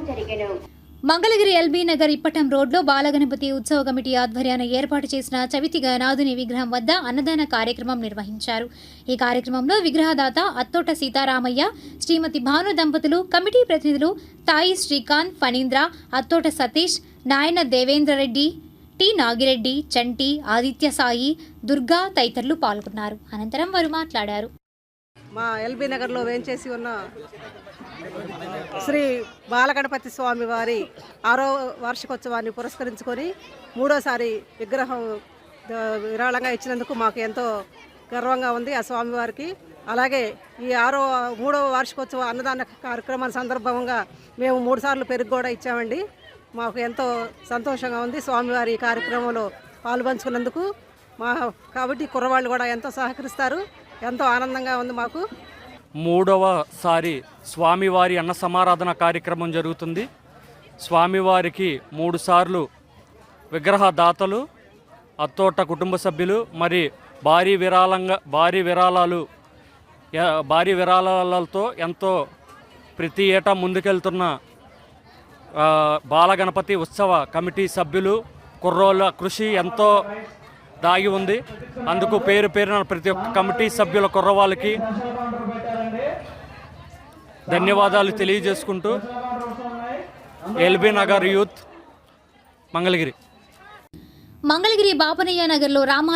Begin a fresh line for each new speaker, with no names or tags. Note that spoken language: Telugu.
జరిగెను.
మంగళగిరి ఎల్బీ నగర్ ఇప్పటం రోడ్లో బాలగణపతి ఉత్సవ కమిటీ ఆధ్వర్యాన ఏర్పాటు చేసిన చవితి గణనాథుని విగ్రహం వద్ద అన్నదాన కార్యక్రమం నిర్వహించారు. ఈ కార్యక్రమంలో విగ్రహదాత అత్తోట సీతారామయ్య, శ్రీమతి భాను దంపతులు, కమిటీ ప్రతినిధులు తాయి శ్రీకాంత్, ఫణీంద్ర, అత్తోట సతీష్, నాయన దేవేంద్రరెడ్డి, టి నాగిరెడ్డి, చంటి, ఆదిత్య సాయి, దుర్గా తదితరులు పాల్గొన్నారు. అనంతరం వారు మాట్లాడారు.
మా ఎల్బీ నగర్లో వేంచేసి ఉన్న శ్రీ బాలగణపతి స్వామి వారి 6వ వార్షికోత్సవాన్ని పురస్కరించుకొని 3వసారి విగ్రహం విరాళంగా ఇచ్చినందుకు మాకు ఎంతో గర్వంగా ఉంది ఆ స్వామివారికి. అలాగే ఈ 3వ వార్షికోత్సవ అన్నదాన కార్యక్రమం సందర్భంగా మేము 3 సార్లు పెరుగు కూడా ఇచ్చామండి. మాకు ఎంతో సంతోషంగా ఉంది స్వామివారి కార్యక్రమంలో పాల్పంచుకున్నందుకు. కాబట్టి కుర్రవాళ్ళు కూడా ఎంతో సహకరిస్తారు. ఎంతో ఆనందంగా ఉంది మాకు.
3వసారి స్వామివారి అన్న సమారాధన కార్యక్రమం జరుగుతుంది. స్వామివారికి 3 సార్లు విగ్రహ దాతలు, అత్తోట కుటుంబ సభ్యులు మరి భారీ విరాళాలతో ఎంతో ప్రతి ఏటా ముందుకెళ్తున్న బాలగణపతి ఉత్సవ కమిటీ సభ్యులు కుర్రోళ్ళ కృషి ఎంతో దాగి ఉంది. అందుకు పేరున ప్రతి ఒక్క కమిటీ సభ్యుల కుర్రవాళ్ళకి ధన్యవాదాలు తెలియజేసుకుంటూ ఎల్బీ నగర్ యూత్ మంగళగిరి
బాపనయ్య నగర్లో రామ